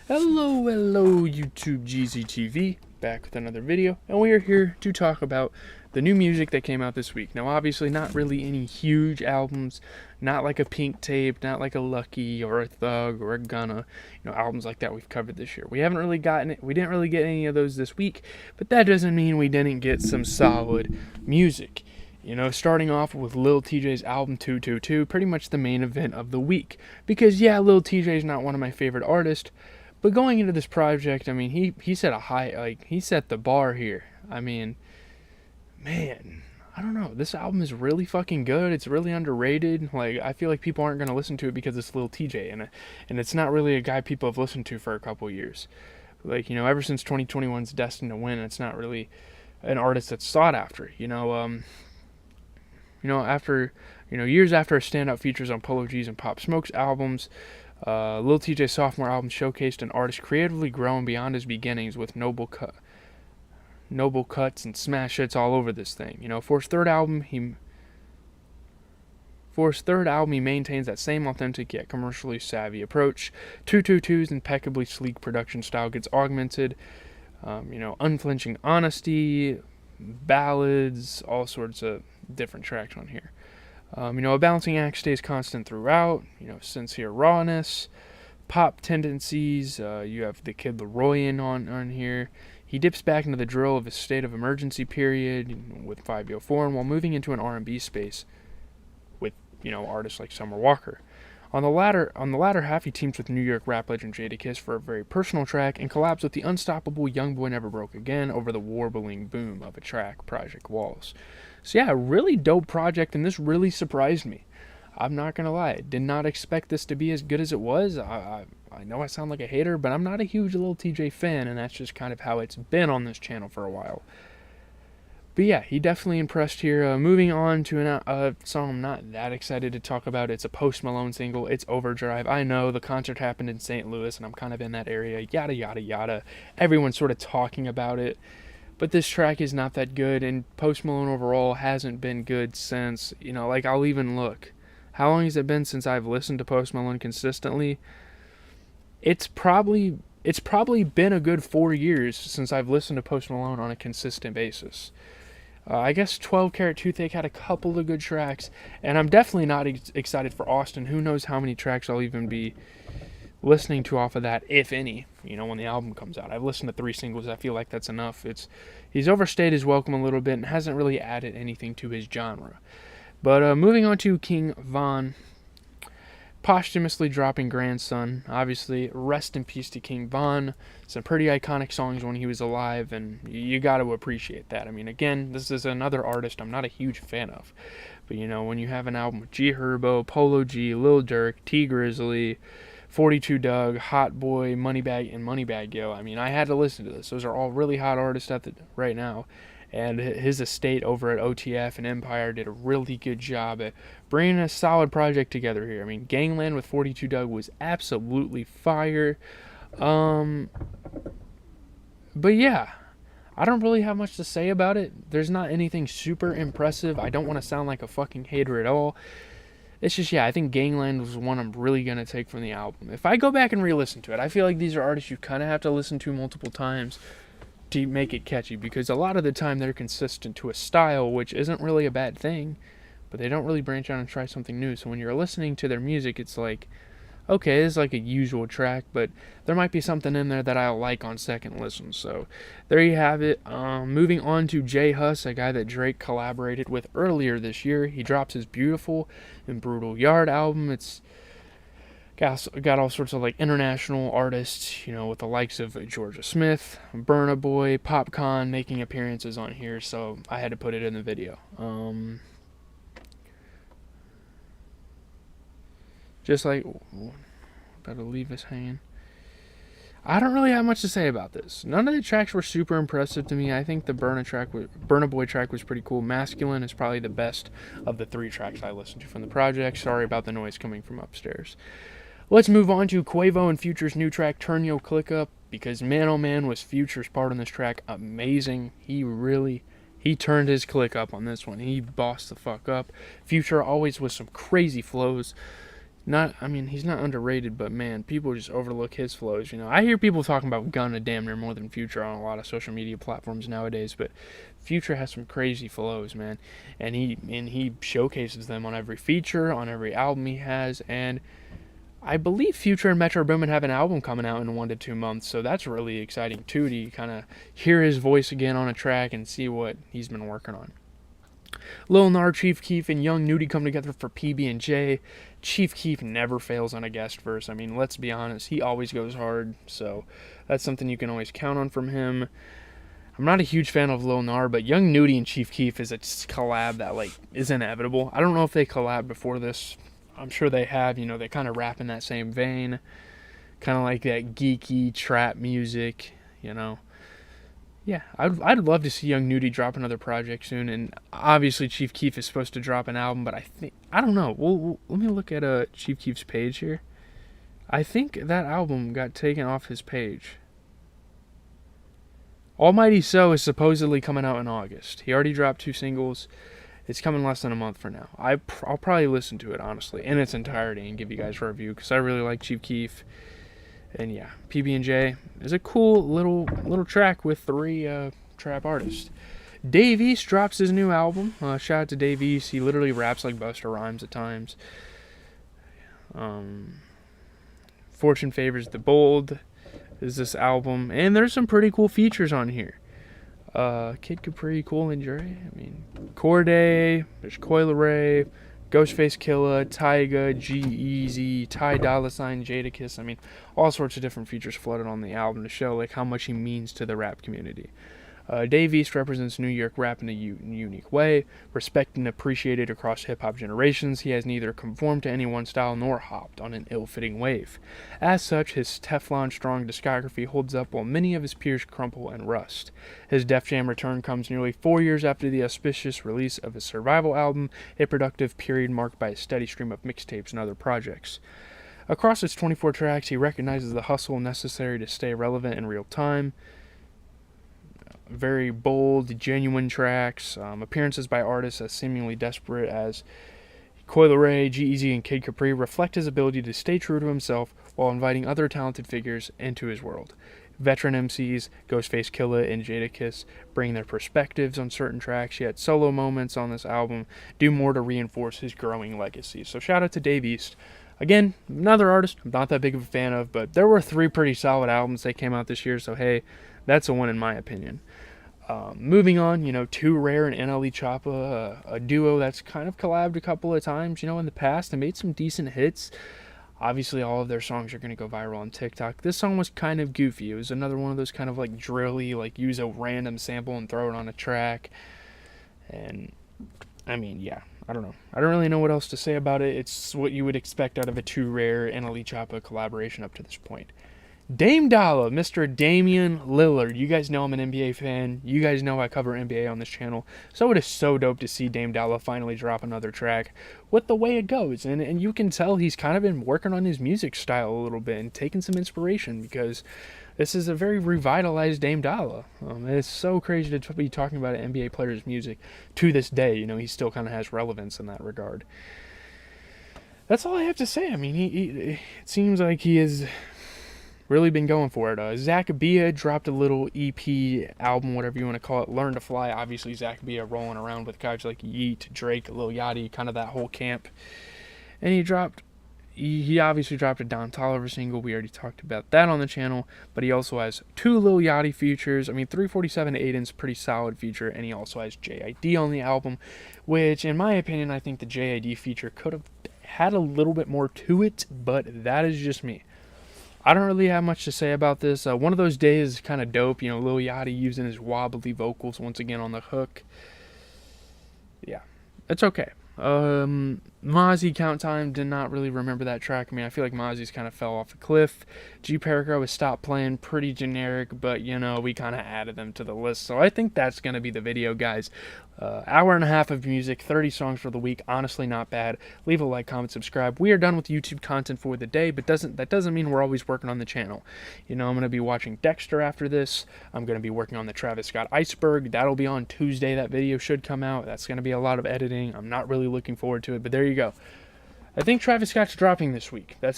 Hello, YouTube GZTV, back with another video, and we are here to talk about the new music that came out this week. Now, obviously, not really any huge albums, not like a Pink Tape, not like a Lucky or a Thug or a Gunna, albums like that we've covered this year. We didn't really get any of those this week, but that doesn't mean we didn't get some solid music. Starting off with Lil TJ's album 222, pretty much the main event of the week. Because, yeah, Lil TJ's not one of my favorite artists, but going into this project, he set a high, he set the bar here. Man, I don't know. This album is really fucking good. It's really underrated. I feel like people aren't gonna listen to it because it's Lil TJ, and it's not really a guy people have listened to for a couple years. Ever since 2021's Destined to Win, it's not really an artist that's sought after. After years after his standout features on Polo G's and Pop Smoke's albums. Lil TJ's sophomore album showcased an artist creatively growing beyond his beginnings with noble cuts and smash hits all over this thing. For his third album, he maintains that same authentic yet commercially savvy approach. 222's impeccably sleek production style gets augmented. Unflinching honesty, ballads, all sorts of different tracks on here. A balancing act stays constant throughout. Sincere rawness, pop tendencies. You have the Kid Leroy on here. He dips back into the drill of his state of emergency period with 504, and while moving into an R&B space with artists like Summer Walker. On the latter half, he teams with New York rap legend Jadakiss for a very personal track and collabs with the unstoppable Young Boy Never Broke Again over the warbling boom of a track, Project Walls. So yeah, a really dope project, and this really surprised me. I'm not gonna lie, I did not expect this to be as good as it was. I know I sound like a hater, but I'm not a huge Lil TJ fan, and that's just kind of how it's been on this channel for a while. But yeah, he definitely impressed here. Moving on to a song I'm not that excited to talk about. It's a Post Malone single. It's Overdrive. I know the concert happened in St. Louis, and I'm kind of in that area. Yada, yada, yada. Everyone's sort of talking about it. But this track is not that good, and Post Malone overall hasn't been good since, I'll even look. How long has it been since I've listened to Post Malone consistently? It's probably been a good 4 years since I've listened to Post Malone on a consistent basis. I guess 12 Karat Toothache had a couple of good tracks, and I'm definitely not excited for Austin. Who knows how many tracks I'll even be listening to off of that, if any, when the album comes out. I've listened to 3 singles. I feel like that's enough. He's overstayed his welcome a little bit and hasn't really added anything to his genre. But moving on to King Von, posthumously dropping Grandson. Obviously, rest in peace to King Von. Some pretty iconic songs when he was alive, and you got to appreciate that. Again, this is another artist I'm not a huge fan of. But, when you have an album with G Herbo, Polo G, Lil Durk, T Grizzly, 42 Doug, Hot Boy, Moneybag, and Moneybag Yo. I had to listen to this. Those are all really hot artists right now. And his estate over at OTF and Empire did a really good job at bringing a solid project together here. Gangland with 42 Doug was absolutely fire. But yeah, I don't really have much to say about it. There's not anything super impressive. I don't want to sound like a fucking hater at all. It's just, I think Gangland was one I'm really going to take from the album. If I go back and re-listen to it, I feel like these are artists you kind of have to listen to multiple times to make it catchy, because a lot of the time they're consistent to a style, which isn't really a bad thing, but they don't really branch out and try something new. So when you're listening to their music, it's like, okay, this is like a usual track, but there might be something in there that I'll like on second listen. So there you have it. Moving on to J Hus, a guy that Drake collaborated with earlier this year. He drops his Beautiful and Brutal Yard album. It's got all sorts of international artists, with the likes of Georgia Smith, Burna Boy, Popcaan making appearances on here, so I had to put it in the video. Just like, better leave this hanging. I don't really have much to say about this. None of the tracks were super impressive to me. I think the Burna Boy track was pretty cool. Masculine is probably the best of the 3 tracks I listened to from the project. Sorry about the noise coming from upstairs. Let's move on to Quavo and Future's new track, Turn Yo Click Up, because man oh man was Future's part on this track amazing. He turned his click up on this one. He bossed the fuck up. Future always with some crazy flows. he's not underrated, but man, people just overlook his flows. I hear people talking about Gunna damn near more than Future on a lot of social media platforms nowadays, but Future has some crazy flows, man, and he showcases them on every feature, on every album he has, and I believe Future and Metro Boomin have an album coming out in 1 to 2 months, so that's really exciting too, to kind of hear his voice again on a track and see what he's been working on. Lil Nar, Chief Keef, and Young Nudy come together for PB&J. Chief Keef never fails on a guest verse. Let's be honest, he always goes hard, so that's something you can always count on from him. I'm not a huge fan of Lil Nar, but Young Nudy and Chief Keef is a collab that is inevitable. I don't know if they collabed before this. I'm sure they have. They kind of rap in that same vein, kind of like that geeky trap music. Yeah, I'd love to see Young Nudy drop another project soon, and obviously Chief Keef is supposed to drop an album, but I don't know. Well, let me look at Chief Keef's page here. I think that album got taken off his page. Almighty So is supposedly coming out in August. He already dropped 2 singles. It's coming less than a month for now. I'll probably listen to it, honestly, in its entirety and give you guys a review, because I really like Chief Keef. And yeah, PB&J is a cool little track with 3 trap artists. Dave East drops his new album. Shout out to Dave East. He literally raps like Busta Rhymes at times. Fortune Favors the Bold is this album. And there's some pretty cool features on here. Kid Capri, Cool and Dre. Corday. There's Coi Leray. Ghostface Killah, Tyga, G-Eazy, Ty Dolla $ign, Jadakiss. All sorts of different features flooded on the album to show how much he means to the rap community. Dave East represents New York rap in a unique way, respected and appreciated across hip-hop generations. He has neither conformed to any one style nor hopped on an ill-fitting wave. As such, his Teflon-strong discography holds up while many of his peers crumple and rust. His Def Jam return comes nearly 4 years after the auspicious release of his Survival album, a productive period marked by a steady stream of mixtapes and other projects. Across its 24 tracks, he recognizes the hustle necessary to stay relevant in real time. Very bold, genuine tracks, appearances by artists as seemingly desperate as Coi Leray, G-Eazy, and Kid Capri reflect his ability to stay true to himself while inviting other talented figures into his world. Veteran MCs, Ghostface Killah and Jadakiss, bring their perspectives on certain tracks, yet solo moments on this album do more to reinforce his growing legacy. So shout out to Dave East. Again, another artist I'm not that big of a fan of, but there were 3 pretty solid albums that came out this year, so hey, that's a win in my opinion. Moving on, Too Rare and NLE Choppa, a duo that's kind of collabed a couple of times, in the past and made some decent hits. Obviously, all of their songs are going to go viral on TikTok. This song was kind of goofy. It was another one of those kind of drilly, use a random sample and throw it on a track. And, yeah, I don't know. I don't really know what else to say about it. It's what you would expect out of a Too Rare NLE Choppa collaboration up to this point. Dame Dollar, Mr. Damian Lillard. You guys know I'm an NBA fan. You guys know I cover NBA on this channel. So it is so dope to see Dame Dollar finally drop another track with the way it goes. And you can tell he's kind of been working on his music style a little bit and taking some inspiration, because this is a very revitalized Dame Dollar. It's so crazy to be talking about an NBA player's music to this day. He still kind of has relevance in that regard. That's all I have to say. It seems like he is really been going for it. Zach Bia dropped a little EP album, whatever you want to call it, Learn to Fly. Obviously, Zach Bia rolling around with guys like Yeet, Drake, Lil Yachty, kind of that whole camp. And he obviously dropped a Don Toliver single. We already talked about that on the channel, but he also has 2 Lil Yachty features. 347 Aiden's pretty solid feature, and he also has JID on the album, which, in my opinion, I think the JID feature could have had a little bit more to it, but that is just me. I don't really have much to say about this. One of Those Days is kind of dope. Lil Yachty using his wobbly vocals once again on the hook. Yeah, it's okay. Mozzie Count Time, did not really remember that track. I feel like Mozzie's kind of fell off a cliff. G Perico was Stop Playing, pretty generic, but we kind of added them to the list. So I think that's going to be the video, guys. Hour and a half of music, 30 songs for the week. Honestly, not bad. Leave a like, comment, subscribe. We are done with YouTube content for the day, but that doesn't mean we're always working on the channel. I'm going to be watching Dexter after this. I'm going to be working on the Travis Scott Iceberg. That'll be on Tuesday. That video should come out. That's going to be a lot of editing. I'm not really looking forward to it, but there you go. I think Travis Scott's dropping this week. That's